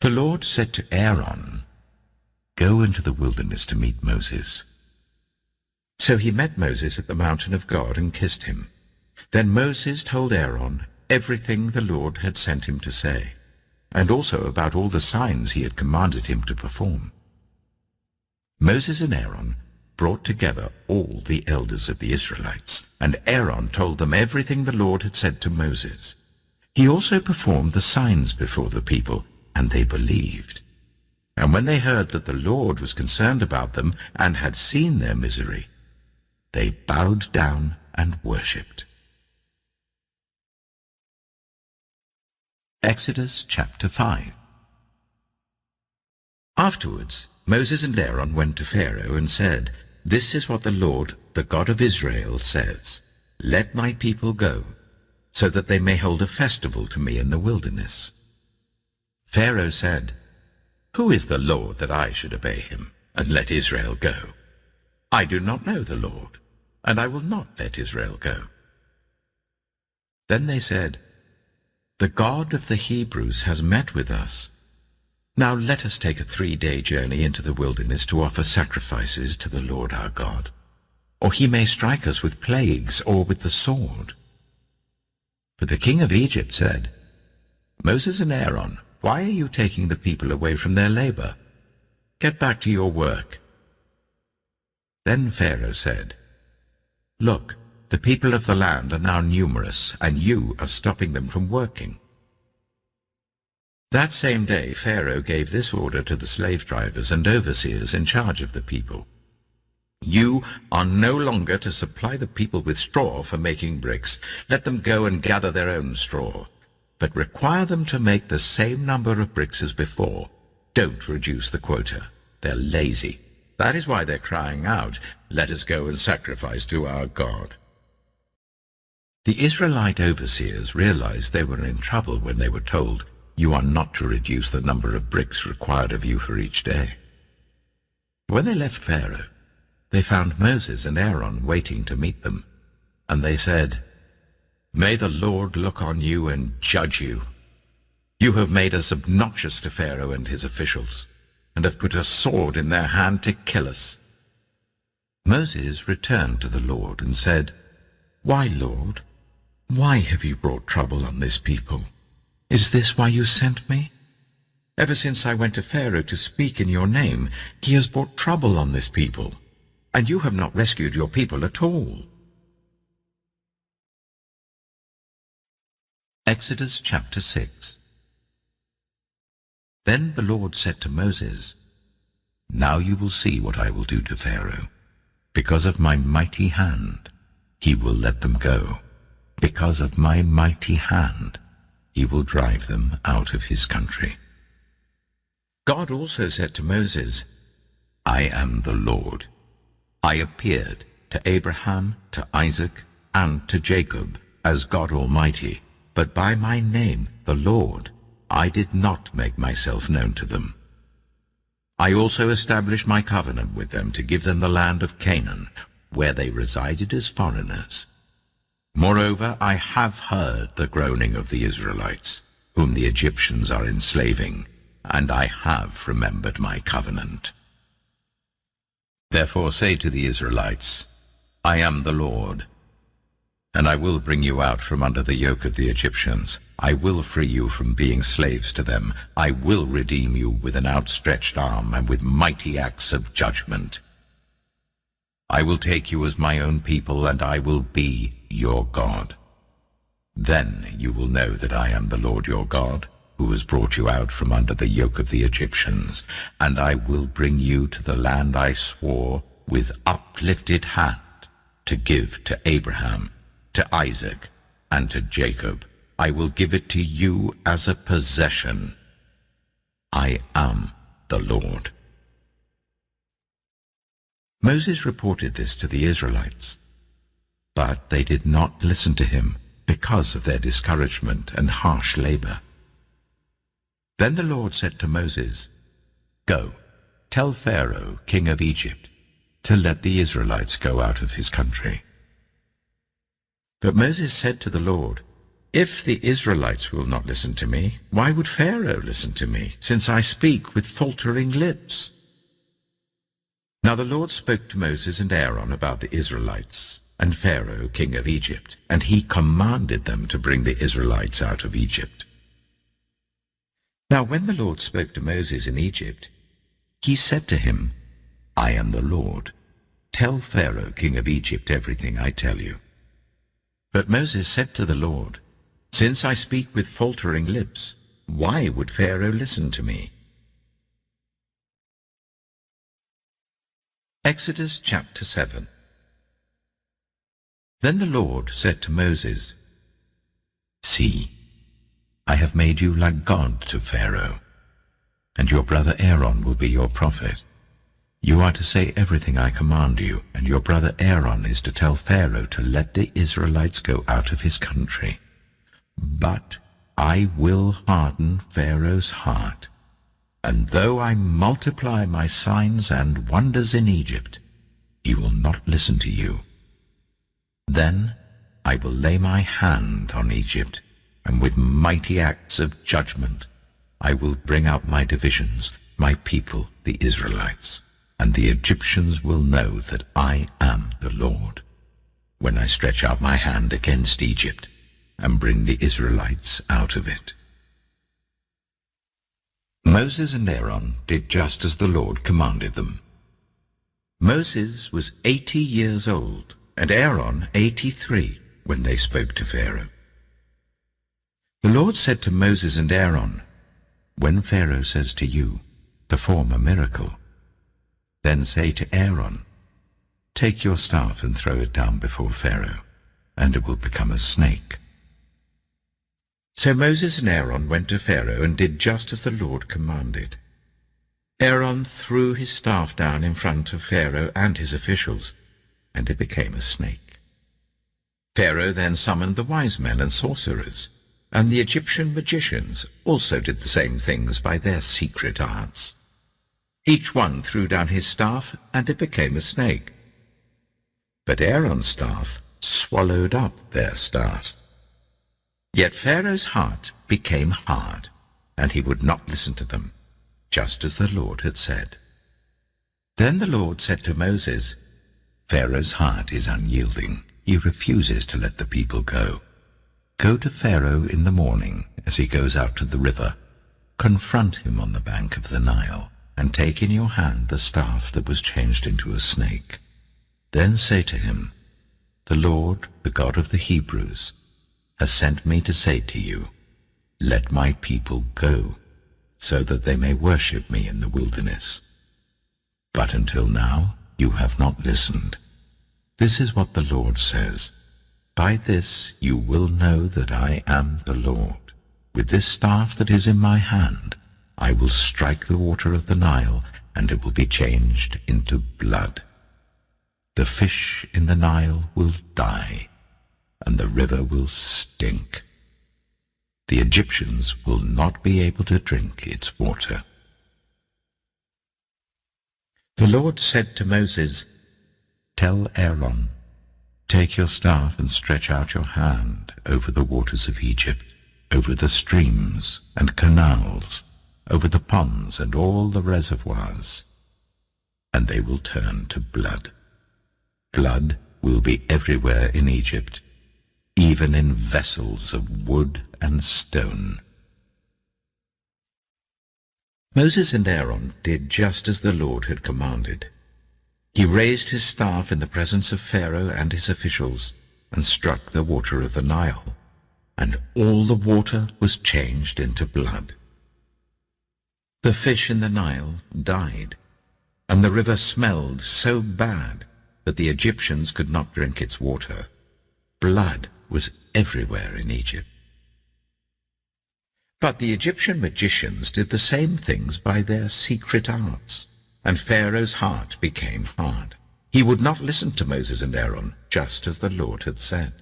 The Lord said to Aaron, "Go into the wilderness to meet Moses." So he met Moses at the mountain of God and kissed him. Then Moses told Aaron everything the Lord had sent him to say, and also about all the signs he had commanded him to perform. Moses and Aaron brought together all the elders of the Israelites, and Aaron told them everything the Lord had said to Moses. He also performed the signs before the people, and they believed. And when they heard that the Lord was concerned about them and had seen their misery, they bowed down and worshipped. Exodus chapter 5. Afterwards, Moses and Aaron went to Pharaoh and said, "This is what the Lord, the God of Israel, says, 'Let my people go, so that they may hold a festival to me in the wilderness.'" Pharaoh said, "Who is the Lord that I should obey him, and let Israel go? I do not know the Lord, and I will not let Israel go." Then they said, "The God of the Hebrews has met with us. Now let us take a 3-day journey into the wilderness to offer sacrifices to the Lord our God, or he may strike us with plagues or with the sword." But the king of Egypt said, "Moses and Aaron, why are you taking the people away from their labor? Get back to your work." Then Pharaoh said, "Look, the people of the land are now numerous, and you are stopping them from working." That same day Pharaoh gave this order to the slave drivers and overseers in charge of the people: "You are no longer to supply the people with straw for making bricks. Let them go and gather their own straw, but require them to make the same number of bricks as before. Don't reduce the quota. They're lazy. That is why they're crying out, 'Let us go and sacrifice to our God.'" The Israelite overseers realized they were in trouble when they were told, "You are not to reduce the number of bricks required of you for each day." When they left Pharaoh, they found Moses and Aaron waiting to meet them, and they said, "May the Lord look on you and judge you. You have made us obnoxious to Pharaoh and his officials, and have put a sword in their hand to kill us." Moses returned to the Lord and said, "Why, Lord, why have you brought trouble on this people? Is this why you sent me? Ever since I went to Pharaoh to speak in your name, he has brought trouble on this people, and you have not rescued your people at all." Exodus chapter 6. Then the Lord said to Moses, "Now you will see what I will do to Pharaoh. Because of my mighty hand, he will let them go. Because of my mighty hand, he will drive them out of his country." God also said to Moses, "I am the Lord. I appeared to Abraham, to Isaac, and to Jacob as God Almighty, but by my name, the Lord, I did not make myself known to them. I also established my covenant with them to give them the land of Canaan, where they resided as foreigners. Moreover, I have heard the groaning of the Israelites, whom the Egyptians are enslaving, and I have remembered my covenant. Therefore say to the Israelites, 'I am the Lord, and I will bring you out from under the yoke of the Egyptians. I will free you from being slaves to them. I will redeem you with an outstretched arm and with mighty acts of judgment. I will take you as my own people, and I will be your God. Then you will know that I am the Lord your God, who has brought you out from under the yoke of the Egyptians, and I will bring you to the land I swore with uplifted hand to give to Abraham, to Isaac, and to Jacob. I will give it to you as a possession. I am the Lord." Moses reported this to the Israelites, but they did not listen to him because of their discouragement and harsh labor. Then the Lord said to Moses, "Go, tell Pharaoh, king of Egypt, to let the Israelites go out of his country." But Moses said to the Lord, If the Israelites will not listen to me, why would Pharaoh listen to me, since I speak with faltering lips? Now the Lord spoke to Moses and Aaron about the Israelites and Pharaoh, king of Egypt, and he commanded them to bring the Israelites out of Egypt. Now when the Lord spoke to Moses in Egypt, he said to him, I am the Lord. Tell Pharaoh, king of Egypt, everything I tell you. But Moses said to the Lord, Since I speak with faltering lips, why would Pharaoh listen to me? Exodus chapter 7. Then the Lord said to Moses, See, I have made you like God to Pharaoh, and your brother Aaron will be your prophet. You are to say everything I command you, and your brother Aaron is to tell Pharaoh to let the Israelites go out of his country. But I will harden Pharaoh's heart, and though I multiply my signs and wonders in Egypt, he will not listen to you. Then I will lay my hand on Egypt, and with mighty acts of judgment I will bring out my divisions, my people, the Israelites, and the Egyptians will know that I am the Lord, when I stretch out my hand against Egypt and bring the Israelites out of it. Moses and Aaron did just as the Lord commanded them. Moses was 80 years old, and Aaron 83, when they spoke to Pharaoh. The Lord said to Moses and Aaron, When Pharaoh says to you, Perform a miracle, then say to Aaron, Take your staff and throw it down before Pharaoh, and it will become a snake. So Moses and Aaron went to Pharaoh and did just as the Lord commanded. Aaron threw his staff down in front of Pharaoh and his officials, and it became a snake. Pharaoh then summoned the wise men and sorcerers, and the Egyptian magicians also did the same things by their secret arts. Each one threw down his staff, and it became a snake. But Aaron's staff swallowed up their staffs. Yet Pharaoh's heart became hard, and he would not listen to them, just as the Lord had said. Then the Lord said to Moses, Pharaoh's heart is unyielding. He refuses to let the people go. Go to Pharaoh in the morning as he goes out to the river. Confront him on the bank of the Nile, and take in your hand the staff that was changed into a snake. Then say to him, The Lord, the God of the Hebrews, has sent me to say to you, Let my people go, so that they may worship me in the wilderness. But until now you have not listened. This is what the Lord says, By this you will know that I am the Lord. With this staff that is in my hand, I will strike the water of the Nile, and it will be changed into blood. The fish in the Nile will die, and the river will stink. The Egyptians will not be able to drink its water. The Lord said to Moses, Tell Aaron, Take your staff and stretch out your hand over the waters of Egypt, over the streams and canals, over the ponds and all the reservoirs, and they will turn to blood. Blood will be everywhere in Egypt, even in vessels of wood and stone. Moses and Aaron did just as the Lord had commanded. He raised his staff in the presence of Pharaoh and his officials, and struck the water of the Nile, and all the water was changed into blood. The fish in the Nile died, and the river smelled so bad that the Egyptians could not drink its water. Blood was everywhere in Egypt. But the Egyptian magicians did the same things by their secret arts, and Pharaoh's heart became hard. He would not listen to Moses and Aaron, just as the Lord had said.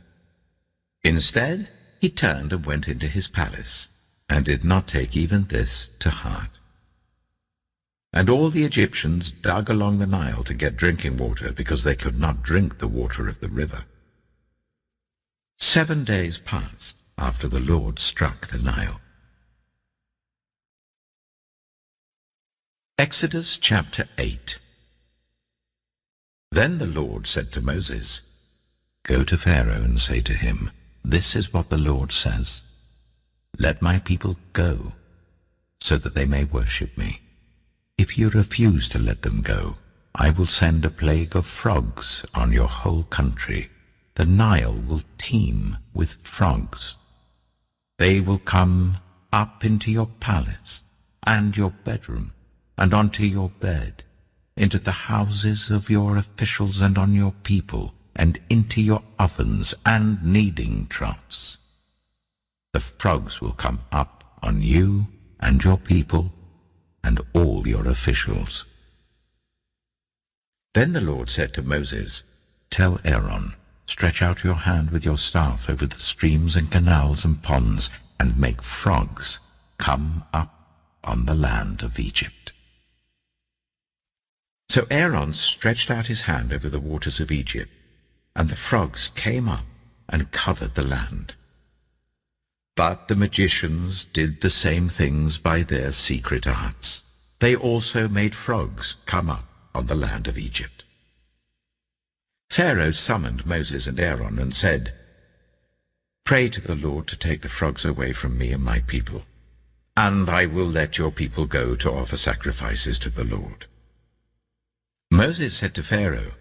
Instead, he turned and went into his palace, and did not take even this to heart. And all the Egyptians dug along the Nile to get drinking water, because they could not drink the water of the river. 7 days passed, after the Lord struck the Nile. Exodus chapter 8. Then the Lord said to Moses, "Go to Pharaoh and say to him, 'This is what the Lord says. Let my people go, so that they may worship me. If you refuse to let them go, I will send a plague of frogs on your whole country. The Nile will teem with frogs. They will come up into your palace and your bedroom and onto your bed, into the houses of your officials and on your people, and into your ovens and kneading troughs. The frogs will come up on you and your people and all your officials." Then the Lord said to Moses, "Tell Aaron, stretch out your hand with your staff over the streams and canals and ponds, and make frogs come up on the land of Egypt." So Aaron stretched out his hand over the waters of Egypt, and the frogs came up and covered the land. But the magicians did the same things by their secret arts. They also made frogs come up on the land of Egypt. Pharaoh summoned Moses and Aaron and said, "Pray to the Lord to take the frogs away from me and my people, and I will let your people go to offer sacrifices to the Lord." Moses said to Pharaoh,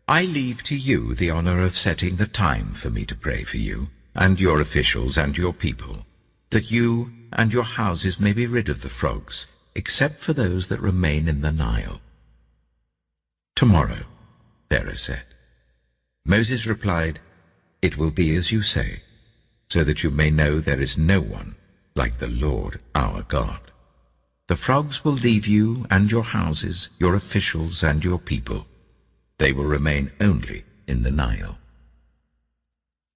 "I leave to you the honor of setting the time for me to pray for you and your officials and your people, that you and your houses may be rid of the frogs, except for those that remain in the Nile." "Tomorrow," Pharaoh said. Moses replied, "It will be as you say, so that you may know there is no one like the Lord our God. The frogs will leave you and your houses, your officials and your people. They will remain only in the Nile."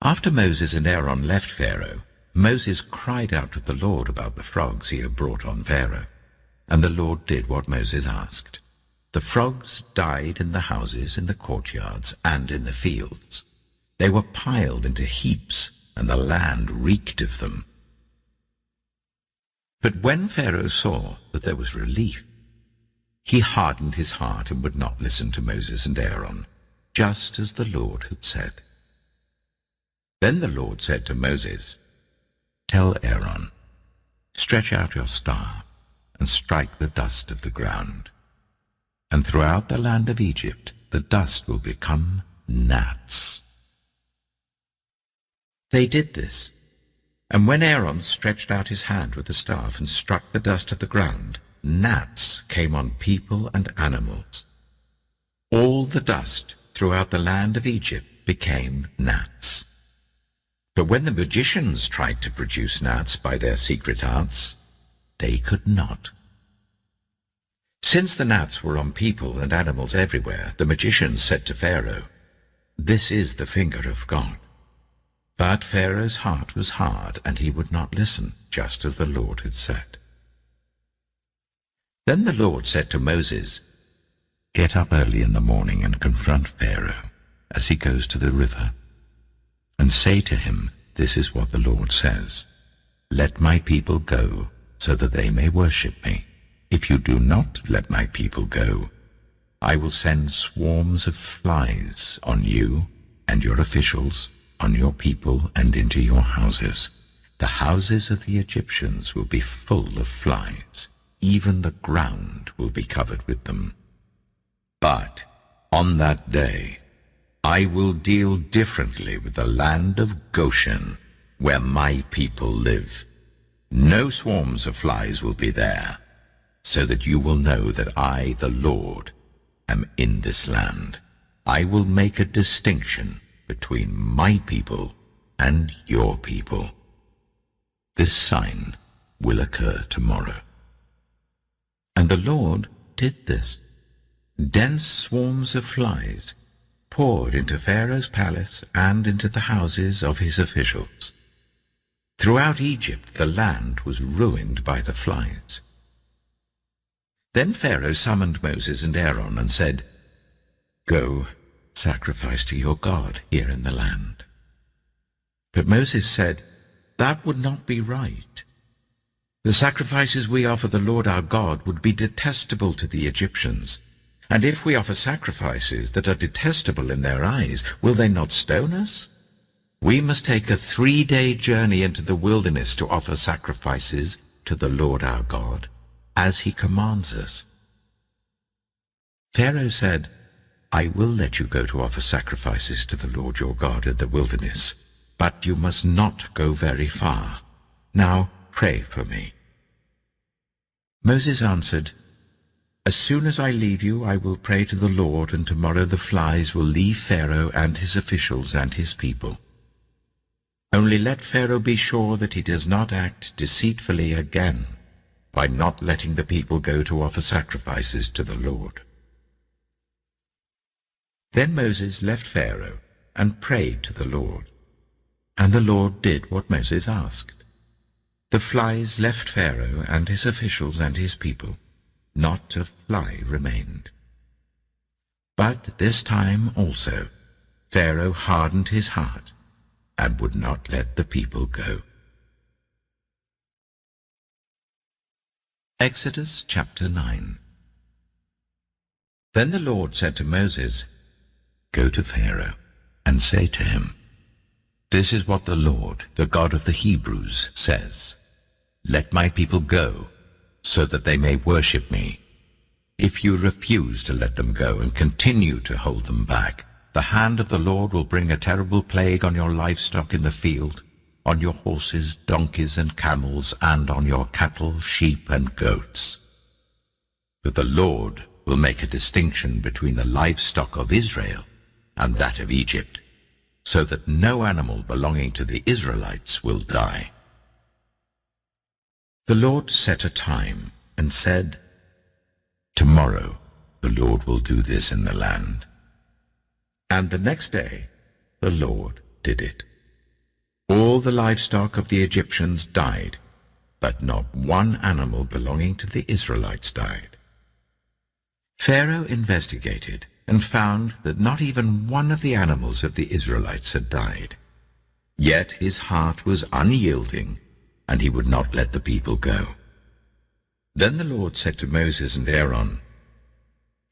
After Moses and Aaron left Pharaoh, Moses cried out to the Lord about the frogs he had brought on Pharaoh, and the Lord did what Moses asked. The frogs died in the houses, in the courtyards, and in the fields. They were piled into heaps, and the land reeked of them. But when Pharaoh saw that there was relief, he hardened his heart and would not listen to Moses and Aaron, just as the Lord had said. Then the Lord said to Moses, "Tell Aaron, stretch out your staff and strike the dust of the ground, and throughout the land of Egypt the dust will become gnats." They did this, and when Aaron stretched out his hand with the staff and struck the dust of the ground, gnats came on people and animals. All the dust throughout the land of Egypt became gnats. But when the magicians tried to produce gnats by their secret arts, they could not. Since the gnats were on people and animals everywhere, the magicians said to Pharaoh, "This is the finger of God." But Pharaoh's heart was hard, and he would not listen, just as the Lord had said. Then the Lord said to Moses, "Get up early in the morning and confront Pharaoh as he goes to the river, and say to him, 'This is what the Lord says. Let my people go, so that they may worship me. If you do not let my people go, I will send swarms of flies on you and your officials, on your people and into your houses. The houses of the Egyptians will be full of flies. Even the ground will be covered with them. But on that day I will deal differently with the land of Goshen, where my people live. No swarms of flies will be there, so that you will know that I, the Lord, am in this land. I will make a distinction between my people and your people. This sign will occur tomorrow." And the Lord did this. Dense swarms of flies poured into Pharaoh's palace and into the houses of his officials. Throughout Egypt the land was ruined by the flies. Then Pharaoh summoned Moses and Aaron and said, "Go, sacrifice to your God here in the land." But Moses said, That would not be right. The sacrifices we offer the Lord our God would be detestable to the Egyptians. And if we offer sacrifices that are detestable in their eyes, will they not stone us? We must take a 3-day journey into the wilderness to offer sacrifices to the Lord our God, as he commands us." Pharaoh said, "I will let you go to offer sacrifices to the Lord your God in the wilderness, but you must not go very far. Now pray for me." Moses answered, "As soon as I leave you, I will pray to the Lord, and tomorrow the flies will leave Pharaoh and his officials and his people. Only let Pharaoh be sure that he does not act deceitfully again by not letting the people go to offer sacrifices to the Lord." Then Moses left Pharaoh and prayed to the Lord, and the Lord did what Moses asked. The flies left Pharaoh and his officials and his people. Not a fly remained. But this time also Pharaoh hardened his heart and would not let the people go. Exodus chapter 9. Then the Lord said to Moses, "Go to Pharaoh and say to him, 'This is what the Lord, the God of the Hebrews, says. Let my people go, so that they may worship me. If you refuse to let them go and continue to hold them back, the hand of the Lord will bring a terrible plague on your livestock in the field, on your horses, donkeys, and camels, and on your cattle, sheep, and goats. But the Lord will make a distinction between the livestock of Israel and that of Egypt, so that no animal belonging to the Israelites will die.'" The Lord set a time and said, "Tomorrow the Lord will do this in the land." And the next day the Lord did it. All the livestock of the Egyptians died, but not one animal belonging to the Israelites died. Pharaoh investigated and found that not even one of the animals of the Israelites had died. Yet his heart was unyielding, and he would not let the people go. Then the Lord said to Moses and Aaron,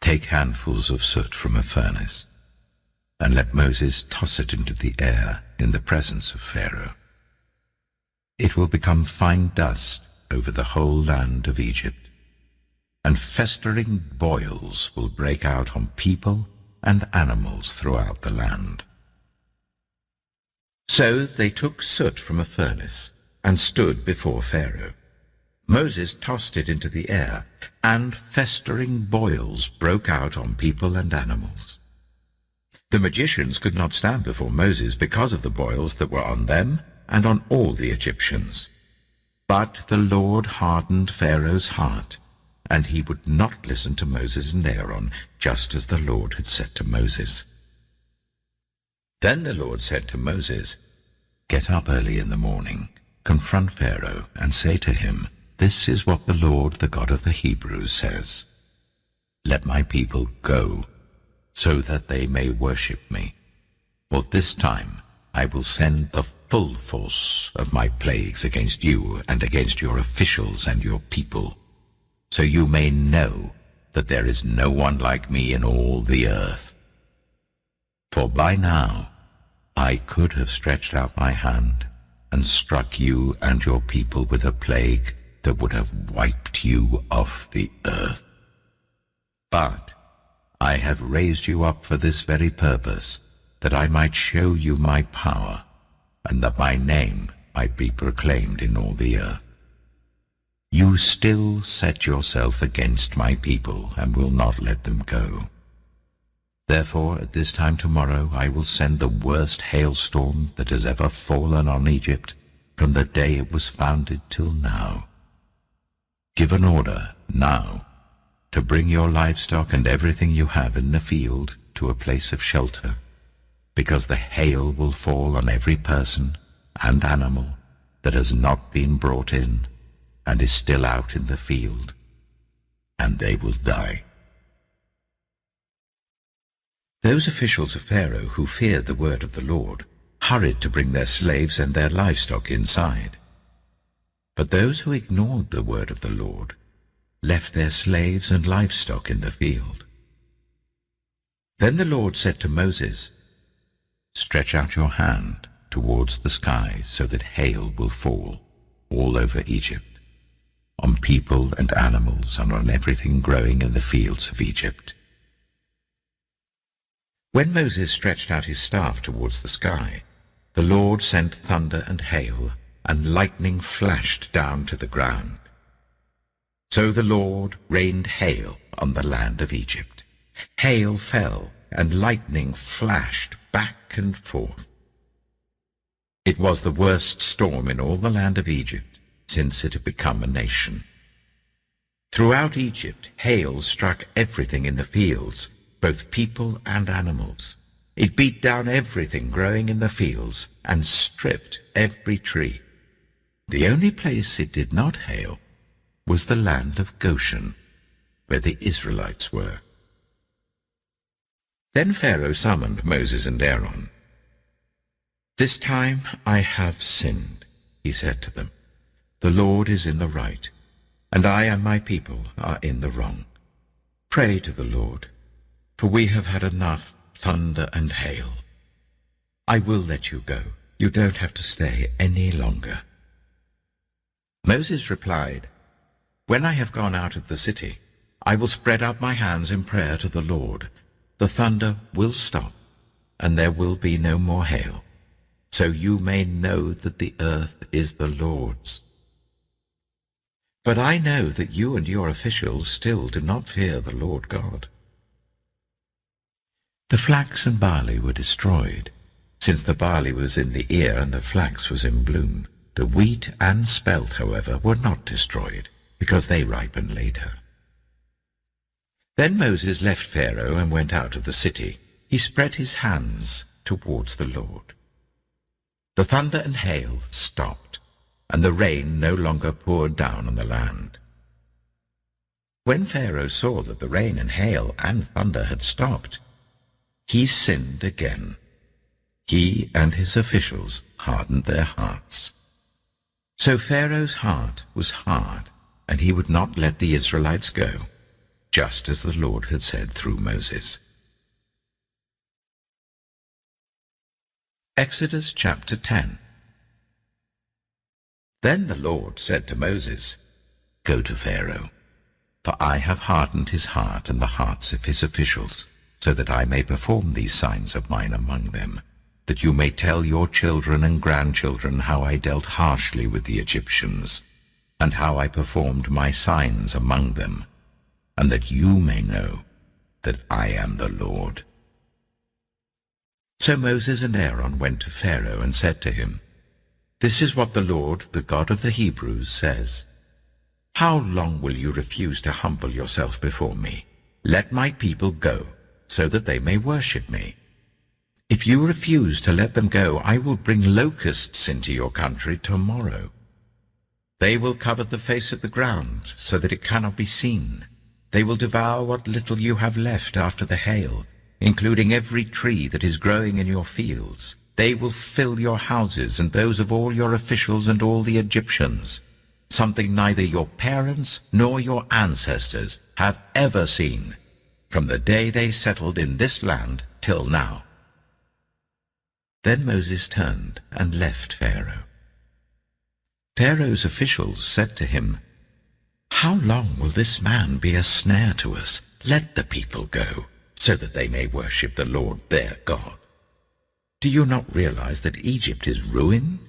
"Take handfuls of soot from a furnace, and let Moses toss it into the air in the presence of Pharaoh. It will become fine dust over the whole land of Egypt, and festering boils will break out on people and animals throughout the land." So they took soot from a furnace and stood before Pharaoh. Moses tossed it into the air, and festering boils broke out on people and animals. The magicians could not stand before Moses because of the boils that were on them and on all the Egyptians. But the Lord hardened Pharaoh's heart, and he would not listen to Moses and Aaron, just as the Lord had said to Moses. Then the Lord said to Moses, "Get up early in the morning, confront Pharaoh, and say to him, 'This is what the Lord, the God of the Hebrews, says. Let my people go, so that they may worship me. For this time I will send the full force of my plagues against you and against your officials and your people, so you may know that there is no one like me in all the earth. For by now I could have stretched out my hand and struck you and your people with a plague that would have wiped you off the earth. But I have raised you up for this very purpose, that I might show you my power, and that my name might be proclaimed in all the earth. You still set yourself against my people, and will not let them go. Therefore, at this time tomorrow I will send the worst hailstorm that has ever fallen on Egypt from the day it was founded till now. Give an order now to bring your livestock and everything you have in the field to a place of shelter, because the hail will fall on every person and animal that has not been brought in and is still out in the field, and they will die." Those officials of Pharaoh who feared the word of the Lord hurried to bring their slaves and their livestock inside. But those who ignored the word of the Lord left their slaves and livestock in the field. Then the Lord said to Moses, "Stretch out your hand towards the sky so that hail will fall all over Egypt, on people and animals and on everything growing in the fields of Egypt." When Moses stretched out his staff towards the sky, the Lord sent thunder and hail, and lightning flashed down to the ground. So the Lord rained hail on the land of Egypt. Hail fell, and lightning flashed back and forth. It was the worst storm in all the land of Egypt since it had become a nation. Throughout Egypt, hail struck everything in the fields, both people and animals. It beat down everything growing in the fields and stripped every tree. The only place it did not hail was the land of Goshen, where the Israelites were. Then Pharaoh summoned Moses and Aaron. "This time I have sinned," he said to them. "The Lord is in the right, and I and my people are in the wrong. Pray to the Lord, for we have had enough thunder and hail. I will let you go. You don't have to stay any longer." Moses replied, "When I have gone out of the city, I will spread out my hands in prayer to the Lord. The thunder will stop, and there will be no more hail, so you may know that the earth is the Lord's. But I know that you and your officials still do not fear the Lord God." The flax and barley were destroyed, since the barley was in the ear and the flax was in bloom. The wheat and spelt, however, were not destroyed, because they ripen later. Then Moses left Pharaoh and went out of the city. He spread his hands towards the Lord. The thunder and hail stopped, and the rain no longer poured down on the land. When Pharaoh saw that the rain and hail and thunder had stopped, he sinned again. He and his officials hardened their hearts. So Pharaoh's heart was hard, and he would not let the Israelites go, just as the Lord had said through Moses. Exodus chapter 10. Then the Lord said to Moses, "Go to Pharaoh, for I have hardened his heart and the hearts of his officials, so that I may perform these signs of mine among them, that you may tell your children and grandchildren how I dealt harshly with the Egyptians, and how I performed my signs among them, and that you may know that I am the Lord." So Moses and Aaron went to Pharaoh and said to him, "This is what the Lord, the God of the Hebrews, says. How long will you refuse to humble yourself before me? Let my people go, so that they may worship me. If you refuse to let them go, I will bring locusts into your country tomorrow. They will cover the face of the ground, so that it cannot be seen. They will devour what little you have left after the hail, including every tree that is growing in your fields. They will fill your houses and those of all your officials and all the Egyptians, something neither your parents nor your ancestors have ever seen, from the day they settled in this land till now." Then Moses turned and left Pharaoh. Pharaoh's officials said to him, "How long will this man be a snare to us? Let the people go, so that they may worship the Lord their God. Do you not realize that Egypt is ruined?"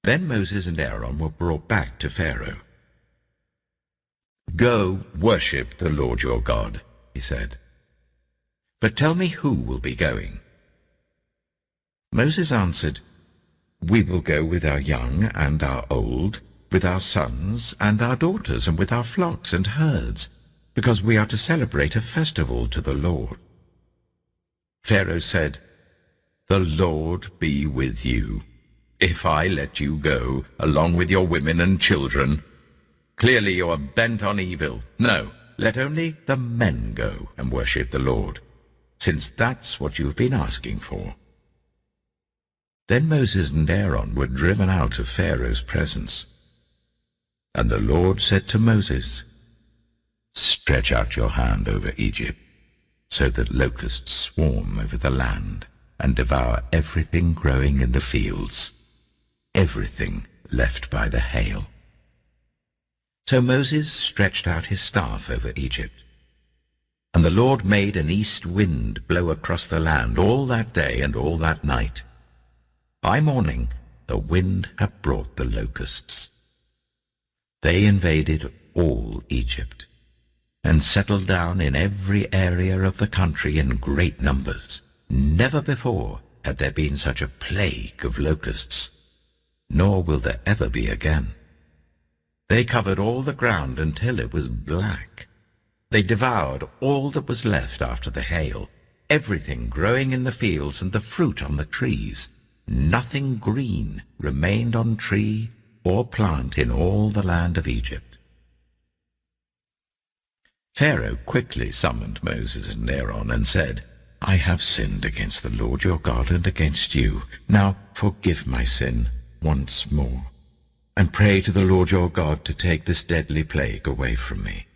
Then Moses and Aaron were brought back to Pharaoh. "Go worship the Lord your God," he said. "But tell me who will be going." Moses answered, "We will go with our young and our old, with our sons and our daughters, and with our flocks and herds, because we are to celebrate a festival to the Lord." Pharaoh said, "The Lord be with you, if I let you go, along with your women and children. Clearly you are bent on evil. No, let only the men go and worship the Lord, since that's what you've been asking for." Then Moses and Aaron were driven out of Pharaoh's presence. And the Lord said to Moses, "Stretch out your hand over Egypt, so that locusts swarm over the land and devour everything growing in the fields, everything left by the hail." So Moses stretched out his staff over Egypt. And the Lord made an east wind blow across the land all that day and all that night. By morning the wind had brought the locusts. They invaded all Egypt, and settled down in every area of the country in great numbers. Never before had there been such a plague of locusts, nor will there ever be again. They covered all the ground until it was black. They devoured all that was left after the hail, everything growing in the fields and the fruit on the trees. Nothing green remained on tree or plant in all the land of Egypt. Pharaoh quickly summoned Moses and Aaron and said, "I have sinned against the Lord your God and against you. Now forgive my sin once more, and pray to the Lord your God to take this deadly plague away from me."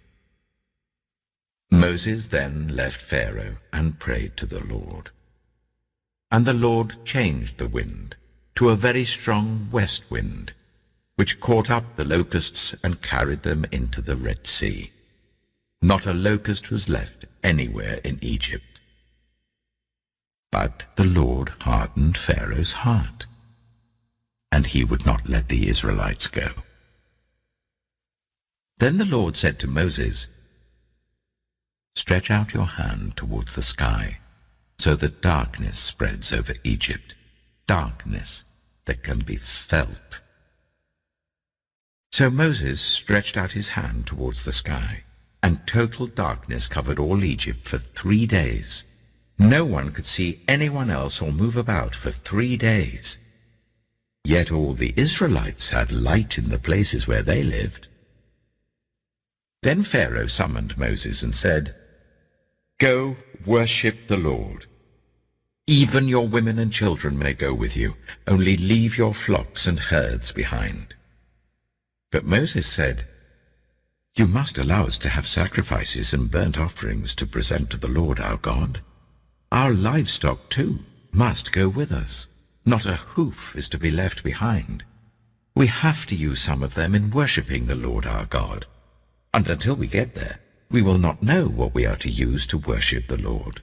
Moses then left Pharaoh and prayed to the Lord. And the Lord changed the wind to a very strong west wind, which caught up the locusts and carried them into the Red Sea. Not a locust was left anywhere in Egypt. But the Lord hardened Pharaoh's heart, and he would not let the Israelites go. Then the Lord said to Moses, "Stretch out your hand towards the sky, so that darkness spreads over Egypt, darkness that can be felt." So Moses stretched out his hand towards the sky, and total darkness covered all Egypt for 3 days. No one could see anyone else or move about for 3 days. Yet all the Israelites had light in the places where they lived. Then Pharaoh summoned Moses and said, "Go worship the Lord. Even your women and children may go with you, only leave your flocks and herds behind." But Moses said, "You must allow us to have sacrifices and burnt offerings to present to the Lord our God. Our livestock, too, must go with us. Not a hoof is to be left behind. We have to use some of them in worshipping the Lord our God. And until we get there, we will not know what we are to use to worship the Lord."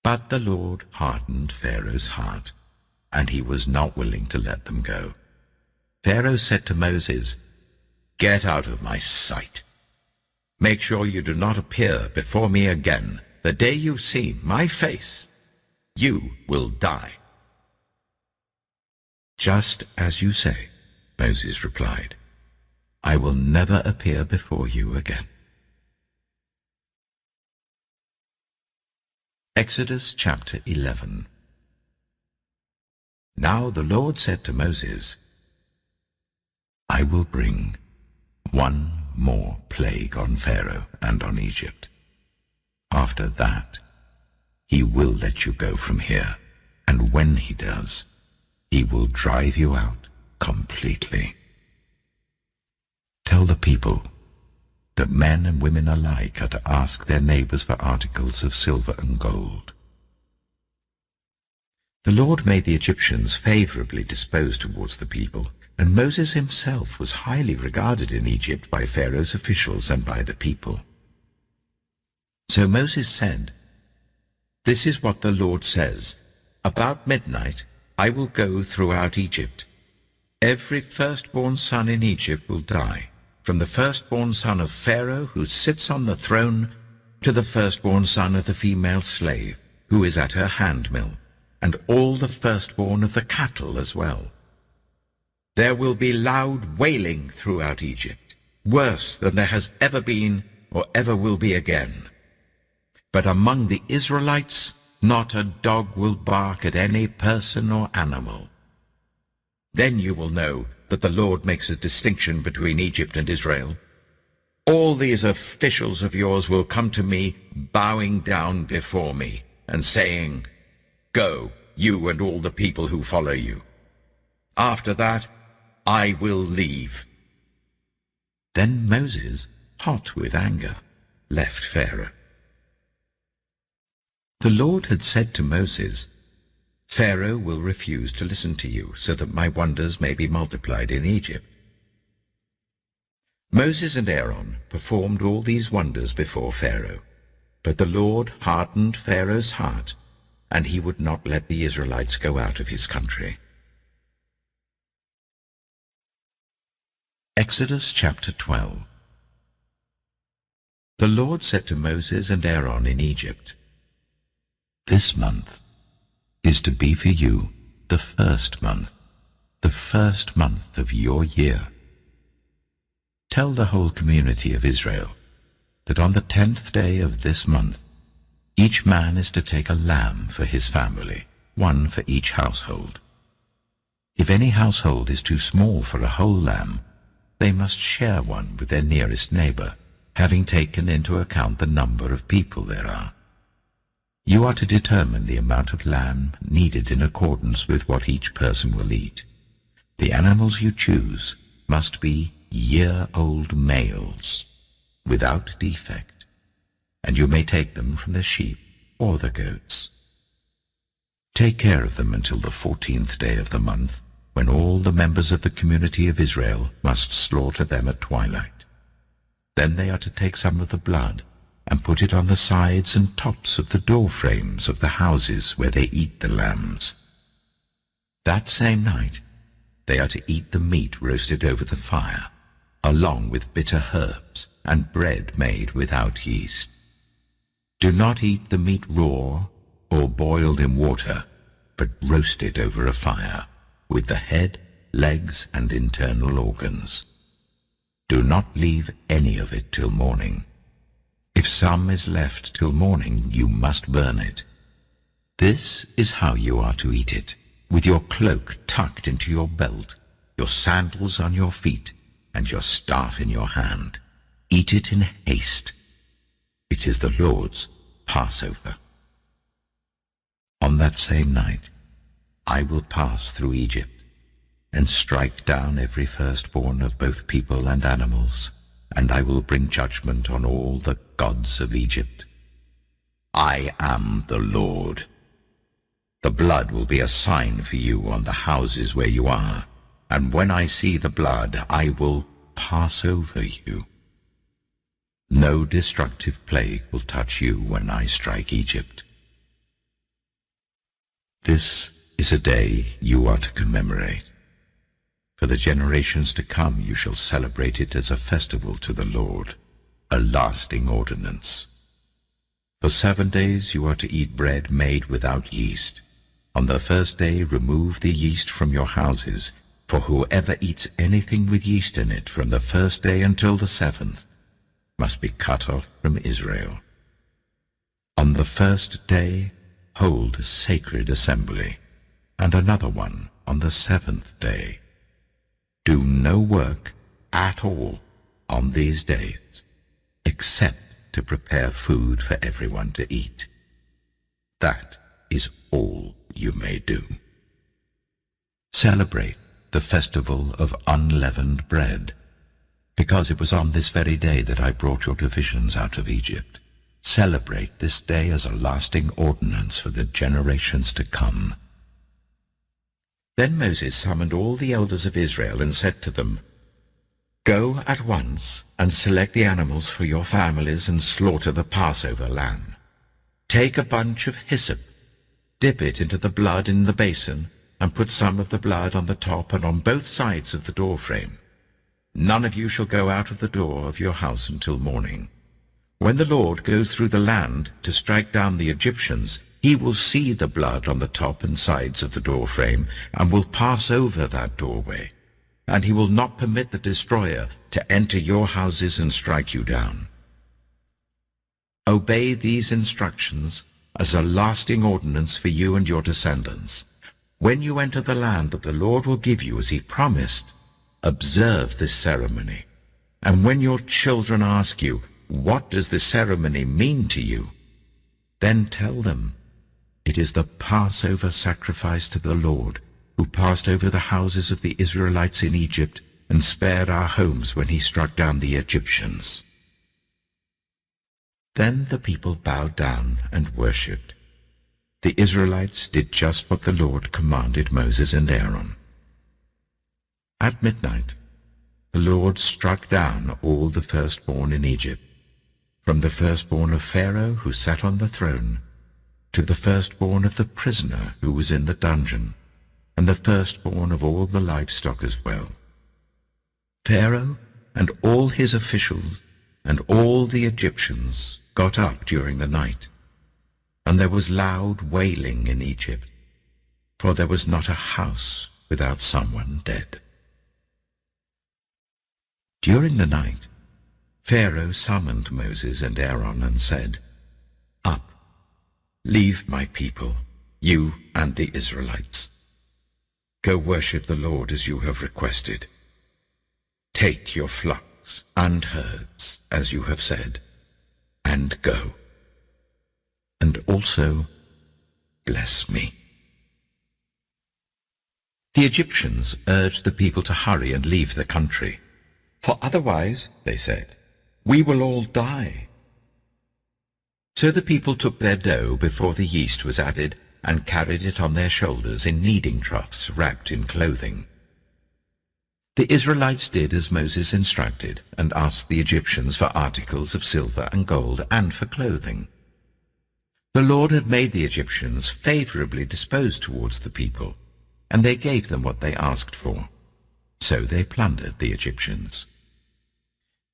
But the Lord hardened Pharaoh's heart, and he was not willing to let them go. Pharaoh said to Moses, "Get out of my sight. Make sure you do not appear before me again. The day you see my face, you will die." "Just as you say," Moses replied. "I will never appear before you again." Exodus chapter 11. Now the Lord said to Moses, "I will bring one more plague on Pharaoh and on Egypt. After that, he will let you go from here, and when he does, he will drive you out completely. Tell the people that men and women alike are to ask their neighbors for articles of silver and gold." The Lord made the Egyptians favorably disposed towards the people, and Moses himself was highly regarded in Egypt by Pharaoh's officials and by the people. So Moses said, "This is what the Lord says. About midnight I will go throughout Egypt. Every firstborn son in Egypt will die, from the firstborn son of Pharaoh who sits on the throne to the firstborn son of the female slave who is at her handmill, and all the firstborn of the cattle as well. There will be loud wailing throughout Egypt, worse than there has ever been or ever will be again. But among the Israelites not a dog will bark at any person or animal. Then you will know that the Lord makes a distinction between Egypt and Israel. All these officials of yours will come to me, bowing down before me, and saying, 'Go, you and all the people who follow you. After that, I will leave." Then Moses, hot with anger, left Pharaoh. The Lord had said to Moses, "Pharaoh will refuse to listen to you, so that my wonders may be multiplied in Egypt." Moses and Aaron performed all these wonders before Pharaoh, but the Lord hardened Pharaoh's heart, and he would not let the Israelites go out of his country. Exodus chapter 12. The Lord said to Moses and Aaron in Egypt, "This month is to be for you the first month of your year. Tell the whole community of Israel that on the 10th day of this month, each man is to take a lamb for his family, one for each household. If any household is too small for a whole lamb, they must share one with their nearest neighbor, having taken into account the number of people there are. You are to determine the amount of lamb needed in accordance with what each person will eat. The animals you choose must be year-old males, without defect, and you may take them from the sheep or the goats. Take care of them until the 14th day of the month, when all the members of the community of Israel must slaughter them at twilight. Then they are to take some of the blood and put it on the sides and tops of the door frames of the houses where they eat the lambs. That same night they are to eat the meat roasted over the fire, along with bitter herbs and bread made without yeast. Do not eat the meat raw or boiled in water, but roasted over a fire, with the head, legs, and internal organs. Do not leave any of it till morning. If some is left till morning, you must burn it. This is how you are to eat it, with your cloak tucked into your belt, your sandals on your feet, and your staff in your hand. Eat it in haste. It is the Lord's Passover. On that same night, I will pass through Egypt and strike down every firstborn of both people and animals, and I will bring judgment on all the gods of Egypt. I am the Lord. The blood will be a sign for you on the houses where you are, and when I see the blood, I will pass over you. No destructive plague will touch you when I strike Egypt. This is a day you are to commemorate. For the generations to come you shall celebrate it as a festival to the Lord, a lasting ordinance. For 7 days you are to eat bread made without yeast. On the first day remove the yeast from your houses, for whoever eats anything with yeast in it from the first day until the 7th must be cut off from Israel. On the first day hold a sacred assembly, and another one on the 7th day. Do no work at all on these days, except to prepare food for everyone to eat. That is all you may do. Celebrate the festival of unleavened bread, because it was on this very day that I brought your divisions out of Egypt. Celebrate this day as a lasting ordinance for the generations to come. Then Moses summoned all the elders of Israel and said to them, Go at once and select the animals for your families and slaughter the Passover lamb. Take a bunch of hyssop, dip it into the blood in the basin, and put some of the blood on the top and on both sides of the doorframe. None of you shall go out of the door of your house until morning. When the Lord goes through the land to strike down the Egyptians, he will see the blood on the top and sides of the doorframe and will pass over that doorway, and he will not permit the destroyer to enter your houses and strike you down. Obey these instructions as a lasting ordinance for you and your descendants. When you enter the land that the Lord will give you as he promised, observe this ceremony. And when your children ask you, What does this ceremony mean to you? Then tell them, It is the Passover sacrifice to the Lord, who passed over the houses of the Israelites in Egypt and spared our homes when he struck down the Egyptians." Then the people bowed down and worshipped. The Israelites did just what the Lord commanded Moses and Aaron. At midnight, the Lord struck down all the firstborn in Egypt, from the firstborn of Pharaoh who sat on the throne, to the firstborn of the prisoner who was in the dungeon, and the firstborn of all the livestock as well. Pharaoh and all his officials and all the Egyptians got up during the night, and there was loud wailing in Egypt, for there was not a house without someone dead. During the night, Pharaoh summoned Moses and Aaron and said, "Up, leave my people, you and the Israelites. Go worship the Lord as you have requested. Take your flocks and herds, as you have said, and go. And also bless me." The Egyptians urged the people to hurry and leave the country, "For otherwise," they said, "we will all die." So the people took their dough before the yeast was added and carried it on their shoulders in kneading troughs wrapped in clothing. The Israelites did as Moses instructed and asked the Egyptians for articles of silver and gold and for clothing. The Lord had made the Egyptians favorably disposed towards the people, and they gave them what they asked for. So they plundered the Egyptians.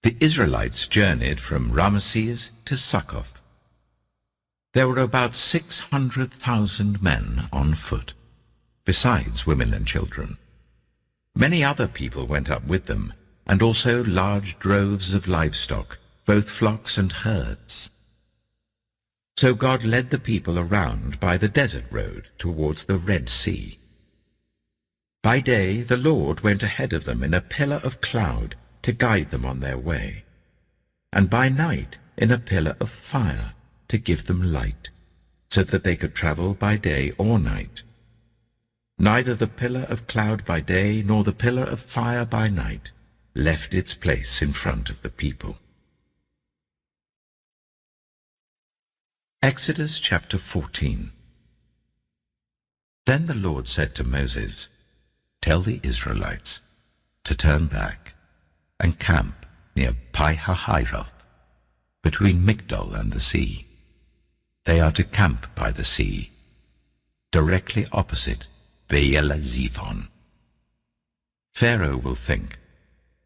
The Israelites journeyed from Ramesses to Succoth. There were about 600,000 men on foot, besides women and children. Many other people went up with them, and also large droves of livestock, both flocks and herds. So God led the people around by the desert road towards the Red Sea. By day the Lord went ahead of them in a pillar of cloud to guide them on their way, and by night in a pillar of fire to give them light, so that they could travel by day or night. Neither the pillar of cloud by day nor the pillar of fire by night left its place in front of the people. Exodus chapter 14. Then the Lord said to Moses, "Tell the Israelites to turn back and camp near Pi-hahiroth, between Migdol and the sea. They are to camp by the sea, directly opposite Baal-zephon. Pharaoh will think,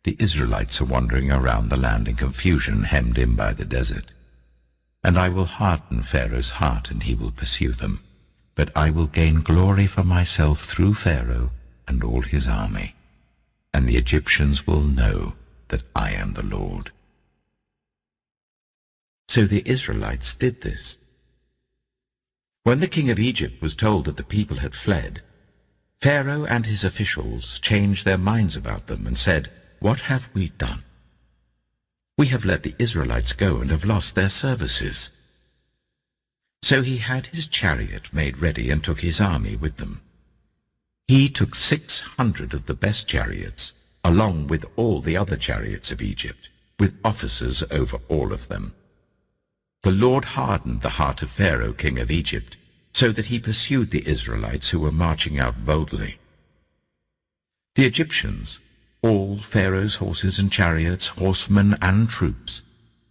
the Israelites are wandering around the land in confusion, hemmed in by the desert. And I will harden Pharaoh's heart, and he will pursue them. But I will gain glory for myself through Pharaoh and all his army, and the Egyptians will know that I am the Lord." So the Israelites did this. When the king of Egypt was told that the people had fled, Pharaoh and his officials changed their minds about them and said, "What have we done? We have let the Israelites go and have lost their services." So he had his chariot made ready and took his army with them. He took 600 of the best chariots, along with all the other chariots of Egypt, with officers over all of them. The Lord hardened the heart of Pharaoh, king of Egypt, so that he pursued the Israelites who were marching out boldly. The Egyptians, all Pharaoh's horses and chariots, horsemen and troops,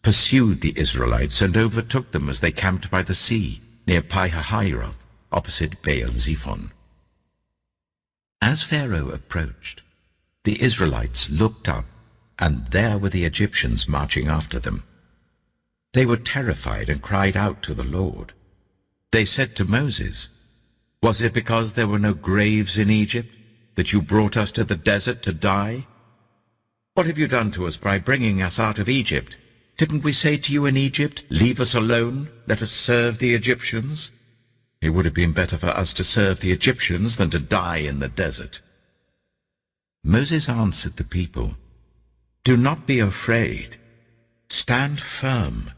pursued the Israelites and overtook them as they camped by the sea, near Pi-hahiroth, opposite Baal-zephon. As Pharaoh approached, the Israelites looked up, and there were the Egyptians marching after them. They were terrified and cried out to the Lord. They said to Moses, "Was it because there were no graves in Egypt that you brought us to the desert to die? What have you done to us by bringing us out of Egypt? Didn't we say to you in Egypt, 'Leave us alone, let us serve the Egyptians'? It would have been better for us to serve the Egyptians than to die in the desert." Moses answered the people, "Do not be afraid. Stand firm,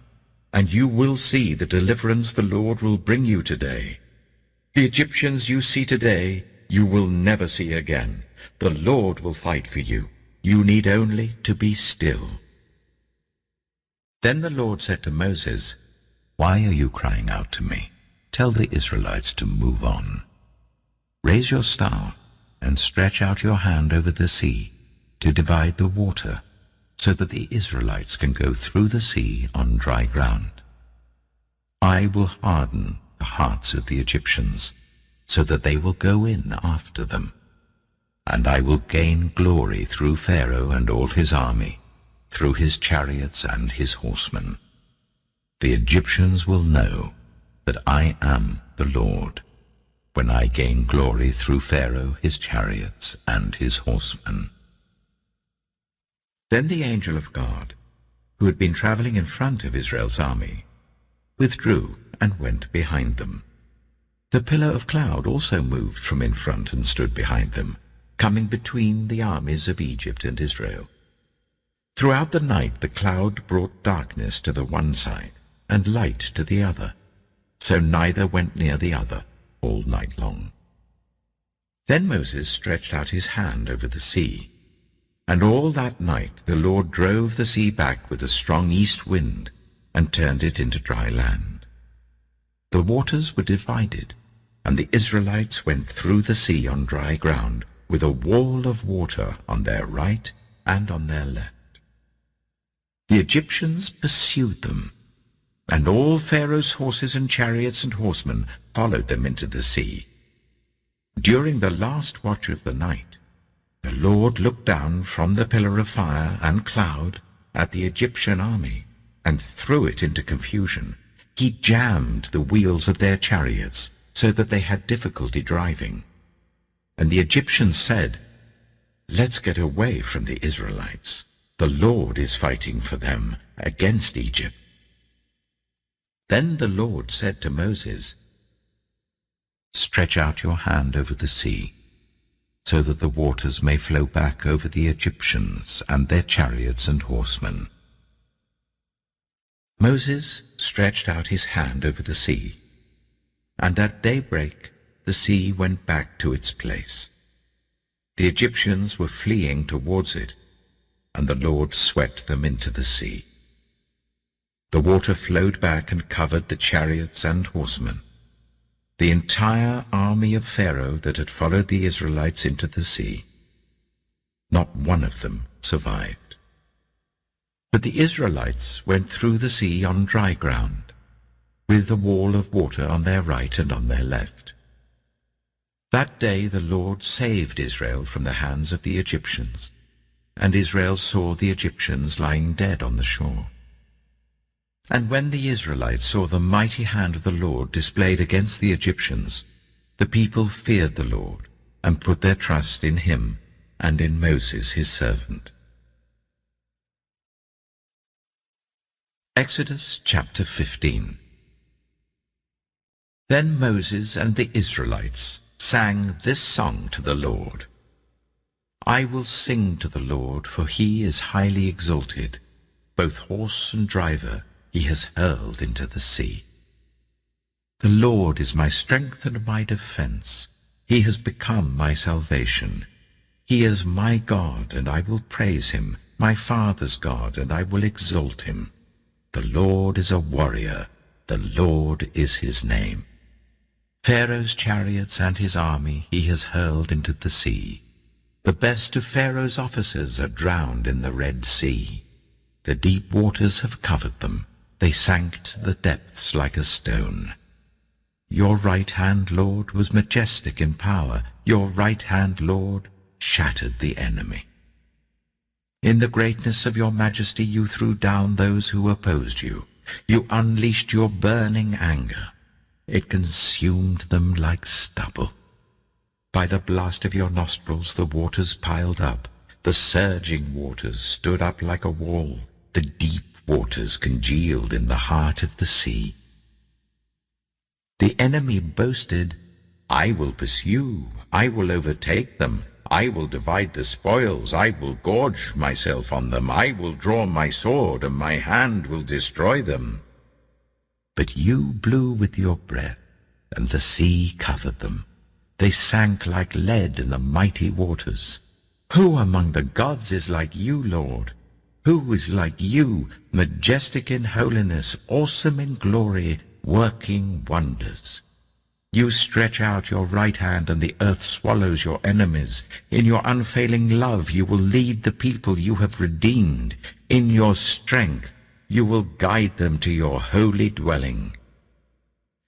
and you will see the deliverance the Lord will bring you today. The Egyptians you see today, you will never see again. The Lord will fight for you. You need only to be still." Then the Lord said to Moses, "Why are you crying out to me? Tell the Israelites to move on. Raise your staff and stretch out your hand over the sea to divide the water, so that the Israelites can go through the sea on dry ground. I will harden the hearts of the Egyptians, so that they will go in after them. And I will gain glory through Pharaoh and all his army, through his chariots and his horsemen. The Egyptians will know that I am the Lord, when I gain glory through Pharaoh, his chariots, and his horsemen." Then the angel of God, who had been traveling in front of Israel's army, withdrew and went behind them. The pillar of cloud also moved from in front and stood behind them, coming between the armies of Egypt and Israel. Throughout the night the cloud brought darkness to the one side and light to the other, so neither went near the other all night long. Then Moses stretched out his hand over the sea, and all that night the Lord drove the sea back with a strong east wind and turned it into dry land. The waters were divided, and the Israelites went through the sea on dry ground, with a wall of water on their right and on their left. The Egyptians pursued them, and all Pharaoh's horses and chariots and horsemen followed them into the sea. During the last watch of the night, the Lord looked down from the pillar of fire and cloud at the Egyptian army and threw it into confusion. He jammed the wheels of their chariots so that they had difficulty driving. And the Egyptians said, "Let's get away from the Israelites. The Lord is fighting for them against Egypt." Then the Lord said to Moses, "Stretch out your hand over the sea, so that the waters may flow back over the Egyptians and their chariots and horsemen." Moses stretched out his hand over the sea, and at daybreak the sea went back to its place. The Egyptians were fleeing towards it, and the Lord swept them into the sea. The water flowed back and covered the chariots and horsemen. The entire army of Pharaoh that had followed the Israelites into the sea. Not one of them survived. But the Israelites went through the sea on dry ground, with a wall of water on their right and on their left. That day the Lord saved Israel from the hands of the Egyptians, and Israel saw the Egyptians lying dead on the shore. And when the Israelites saw the mighty hand of the Lord displayed against the Egyptians, the people feared the Lord and put their trust in him and in Moses his servant. Exodus chapter 15. Then Moses and the Israelites sang this song to the Lord. "I will sing to the Lord, for he is highly exalted. Both horse and driver he has hurled into the sea. The Lord is my strength and my defense. He has become my salvation. He is my God, and I will praise him, my father's God, and I will exalt him. The Lord is a warrior. The Lord is his name. Pharaoh's chariots and his army he has hurled into the sea. The best of Pharaoh's officers are drowned in the Red Sea. The deep waters have covered them. They sank to the depths like a stone. Your right hand, Lord, was majestic in power. Your right hand, Lord, shattered the enemy. In the greatness of your majesty you threw down those who opposed you. You unleashed your burning anger. It consumed them like stubble. By the blast of your nostrils the waters piled up. The surging waters stood up like a wall. The deep waters congealed in the heart of the sea. The enemy boasted, "I will pursue, I will overtake them, I will divide the spoils, I will gorge myself on them, I will draw my sword, and my hand will destroy them." But you blew with your breath, and the sea covered them. They sank like lead in the mighty waters. Who among the gods is like you, Lord? Who is like you, majestic in holiness, awesome in glory, working wonders? You stretch out your right hand, and the earth swallows your enemies. In your unfailing love you will lead the people you have redeemed. In your strength you will guide them to your holy dwelling.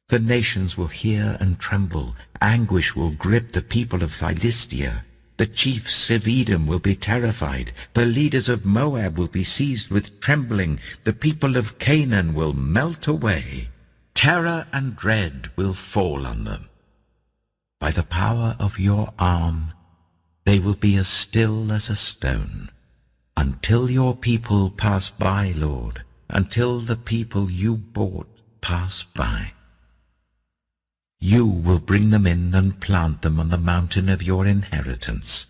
The nations will hear and tremble. Anguish will grip the people of Philistia. The chiefs of Edom will be terrified. The leaders of Moab will be seized with trembling. The people of Canaan will melt away. Terror and dread will fall on them. By the power of your arm, they will be as still as a stone. Until your people pass by, Lord, until the people you bought pass by. You will bring them in and plant them on the mountain of your inheritance,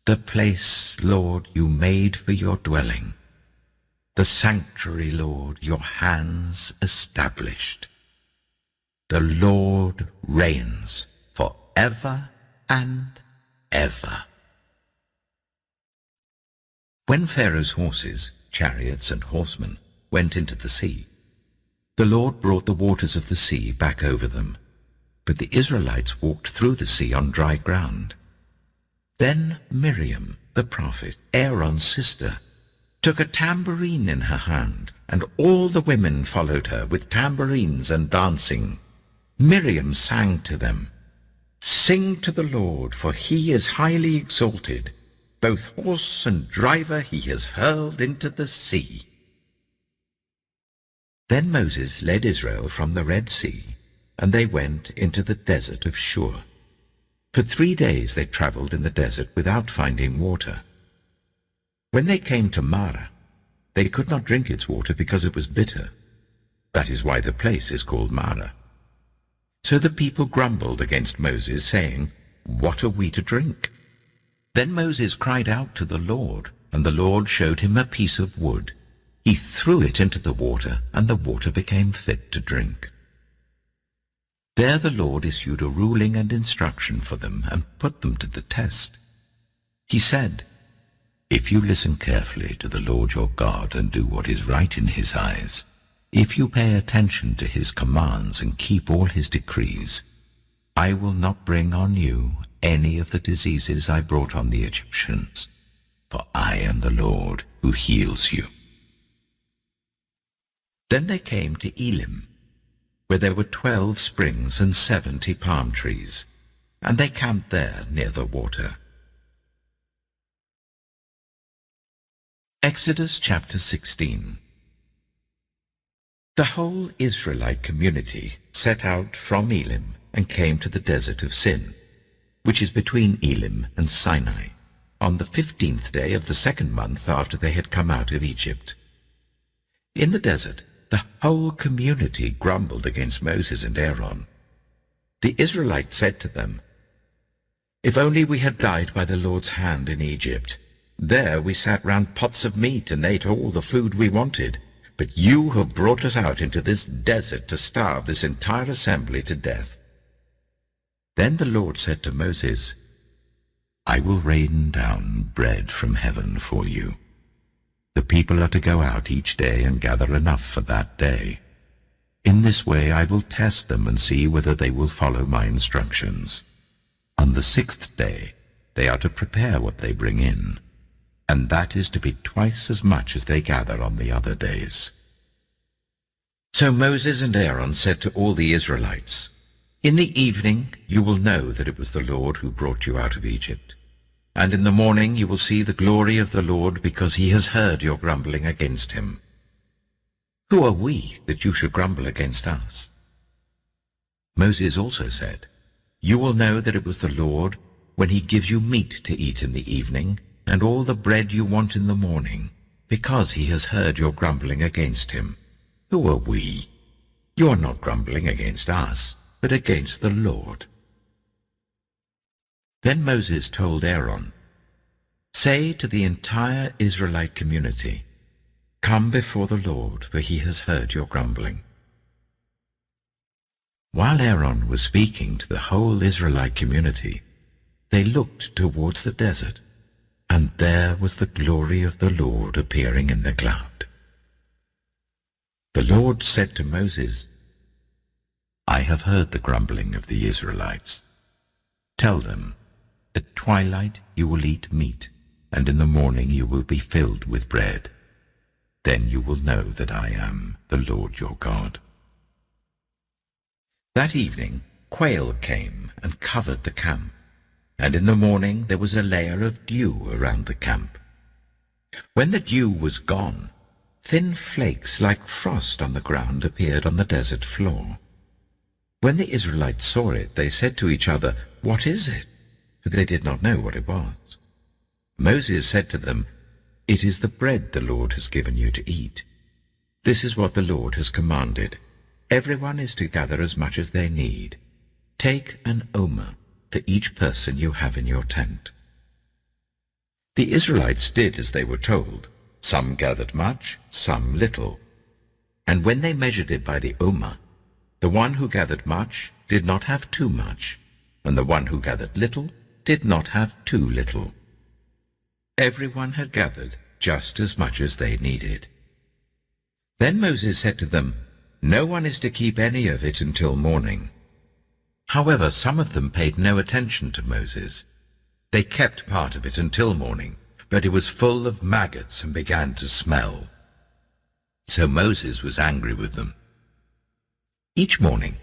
the place, Lord, you made for your dwelling, the sanctuary, Lord, your hands established. The Lord reigns for ever and ever. When Pharaoh's horses, chariots, and horsemen went into the sea, the Lord brought the waters of the sea back over them. But the Israelites walked through the sea on dry ground. Then Miriam, the prophet, Aaron's sister, took a tambourine in her hand, and all the women followed her with tambourines and dancing. Miriam sang to them, "Sing to the Lord, for he is highly exalted. Both horse and driver he has hurled into the sea." Then Moses led Israel from the Red Sea, and they went into the desert of Shur. For 3 days they traveled in the desert without finding water. When they came to Marah, they could not drink its water because it was bitter. That is why the place is called Marah. So the people grumbled against Moses, saying, "What are we to drink?" Then Moses cried out to the Lord, and the Lord showed him a piece of wood. He threw it into the water, and the water became fit to drink. There the Lord issued a ruling and instruction for them and put them to the test. He said, "If you listen carefully to the Lord your God and do what is right in his eyes, if you pay attention to his commands and keep all his decrees, I will not bring on you any of the diseases I brought on the Egyptians, for I am the Lord who heals you." Then they came to Elim, where there were 12 springs and 70 palm trees, and they camped there near the water. Exodus chapter 16. The whole Israelite community set out from Elim and came to the desert of Sin, which is between Elim and Sinai, on the 15th day of the 2nd month after they had come out of Egypt. In the desert, the whole community grumbled against Moses and Aaron. The Israelites said to them, "If only we had died by the Lord's hand in Egypt. There we sat round pots of meat and ate all the food we wanted. But you have brought us out into this desert to starve this entire assembly to death." Then the Lord said to Moses, "I will rain down bread from heaven for you. The people are to go out each day and gather enough for that day. In this way I will test them and see whether they will follow my instructions. On the 6th day they are to prepare what they bring in, and that is to be twice as much as they gather on the other days." So Moses and Aaron said to all the Israelites, "In the evening you will know that it was the Lord who brought you out of Egypt. And in the morning you will see the glory of the Lord, because he has heard your grumbling against him. Who are we that you should grumble against us?" Moses also said, "You will know that it was the Lord when he gives you meat to eat in the evening, and all the bread you want in the morning, because he has heard your grumbling against him. Who are we? You are not grumbling against us, but against the Lord." Then Moses told Aaron, "Say to the entire Israelite community, 'Come before the Lord, for he has heard your grumbling.'" While Aaron was speaking to the whole Israelite community, they looked towards the desert, and there was the glory of the Lord appearing in the cloud. The Lord said to Moses, I have heard the grumbling of the Israelites. Tell them, at twilight you will eat meat, and in the morning you will be filled with bread. Then you will know that I am the Lord your God. That evening quail came and covered the camp, and in the morning there was a layer of dew around the camp. When the dew was gone, thin flakes like frost on the ground appeared on the desert floor. When the Israelites saw it, they said to each other, What is it? For they did not know what it was. Moses said to them, It is the bread the Lord has given you to eat. This is what the Lord has commanded. Everyone is to gather as much as they need. Take an omer for each person you have in your tent. The Israelites did as they were told. Some gathered much, some little. And when they measured it by the omer, the one who gathered much did not have too much, and the one who gathered little did not have too little. Everyone had gathered just as much as they needed. Then Moses said to them, No one is to keep any of it until morning. However, some of them paid no attention to Moses. They kept part of it until morning, but it was full of maggots and began to smell. So Moses was angry with them. Each morning,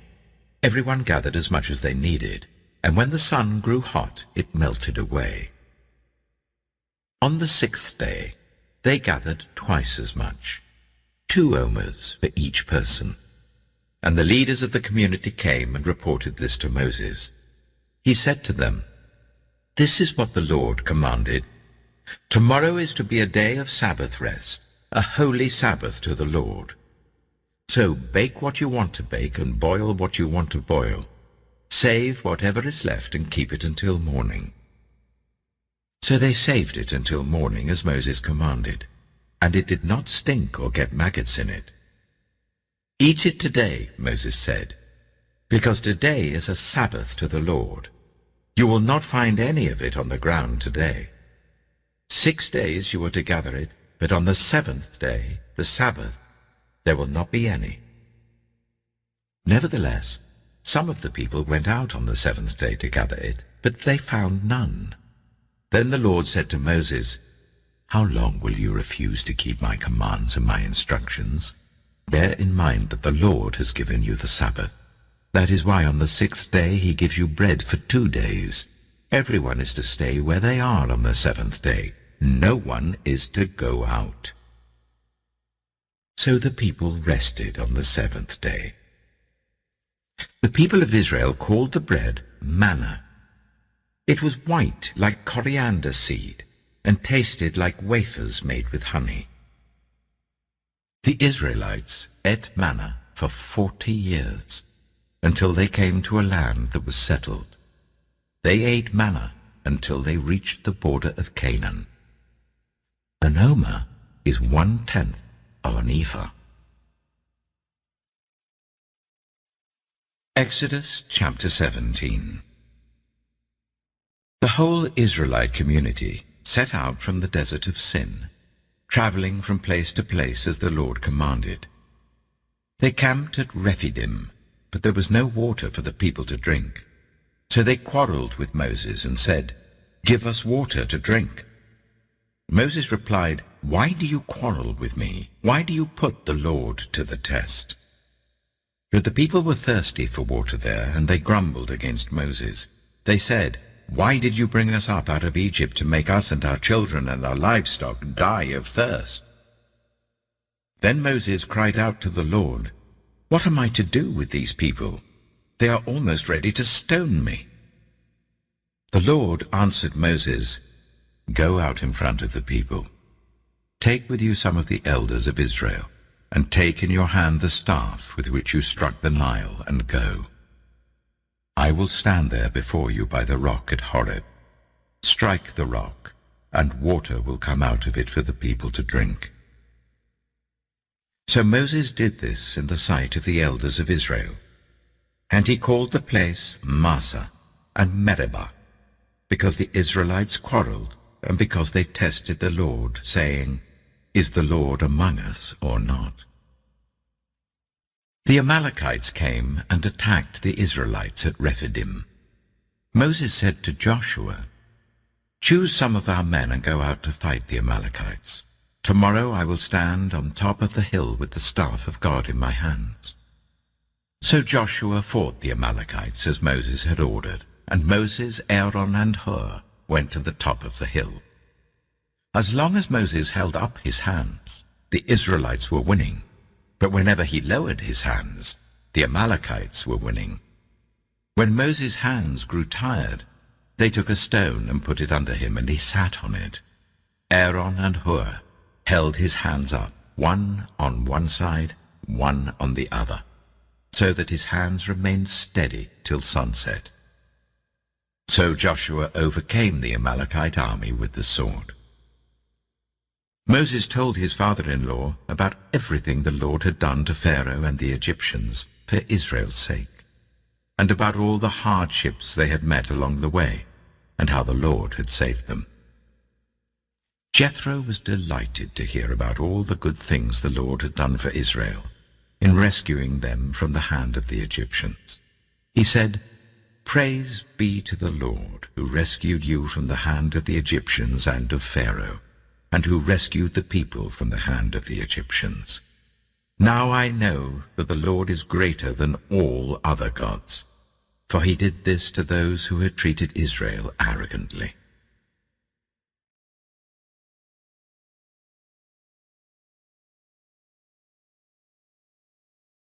everyone gathered as much as they needed, and when the sun grew hot, it melted away. On the 6th day, they gathered twice as much, 2 omers for each person. And the leaders of the community came and reported this to Moses. He said to them, This is what the Lord commanded. Tomorrow is to be a day of Sabbath rest, a holy Sabbath to the Lord. So bake what you want to bake and boil what you want to boil. Save whatever is left and keep it until morning. So they saved it until morning as Moses commanded, and it did not stink or get maggots in it. Eat it today, Moses said, because today is a Sabbath to the Lord. You will not find any of it on the ground today. 6 days you are to gather it, but on the 7th day, the Sabbath, there will not be any. Nevertheless, some of the people went out on the 7th day to gather it, but they found none. Then the Lord said to Moses, How long will you refuse to keep my commands and my instructions? Bear in mind that the Lord has given you the Sabbath. That is why on the 6th day he gives you bread for 2 days. Everyone is to stay where they are on the 7th day. No one is to go out. So the people rested on the 7th day. The people of Israel called the bread manna. It was white like coriander seed and tasted like wafers made with honey. The Israelites ate manna for 40 years, until they came to a land that was settled. They ate manna until they reached the border of Canaan. An omer is 1/10 of an ephah. Exodus chapter 17. The whole Israelite community set out from the desert of Sin, traveling from place to place as the Lord commanded. They camped at Rephidim, but there was no water for the people to drink. So they quarreled with Moses and said, Give us water to drink. Moses replied, Why do you quarrel with me? Why do you put the Lord to the test? But the people were thirsty for water there, and they grumbled against Moses. They said, Why did you bring us up out of Egypt to make us and our children and our livestock die of thirst? Then Moses cried out to the Lord, What am I to do with these people? They are almost ready to stone me. The Lord answered Moses, Go out in front of the people. Take with you some of the elders of Israel, and take in your hand the staff with which you struck the Nile, and go. I will stand there before you by the rock at Horeb. Strike the rock, and water will come out of it for the people to drink. So Moses did this in the sight of the elders of Israel. And he called the place Massa and Meribah, because the Israelites quarreled, and because they tested the Lord, saying, Is the Lord among us or not? The Amalekites came and attacked the Israelites at Rephidim. Moses said to Joshua, Choose some of our men and go out to fight the Amalekites. Tomorrow I will stand on top of the hill with the staff of God in my hands. So Joshua fought the Amalekites as Moses had ordered, and Moses, Aaron, and Hur went to the top of the hill. As long as Moses held up his hands, the Israelites were winning, but whenever he lowered his hands, the Amalekites were winning. When Moses' hands grew tired, they took a stone and put it under him, and he sat on it. Aaron and Hur held his hands up, one on one side, one on the other, so that his hands remained steady till sunset. So Joshua overcame the Amalekite army with the sword. Moses told his father-in-law about everything the Lord had done to Pharaoh and the Egyptians for Israel's sake, and about all the hardships they had met along the way, and how the Lord had saved them. Jethro was delighted to hear about all the good things the Lord had done for Israel in rescuing them from the hand of the Egyptians. He said, Praise be to the Lord, who rescued you from the hand of the Egyptians and of Pharaoh, and who rescued the people from the hand of the Egyptians. Now I know that the Lord is greater than all other gods, for he did this to those who had treated Israel arrogantly.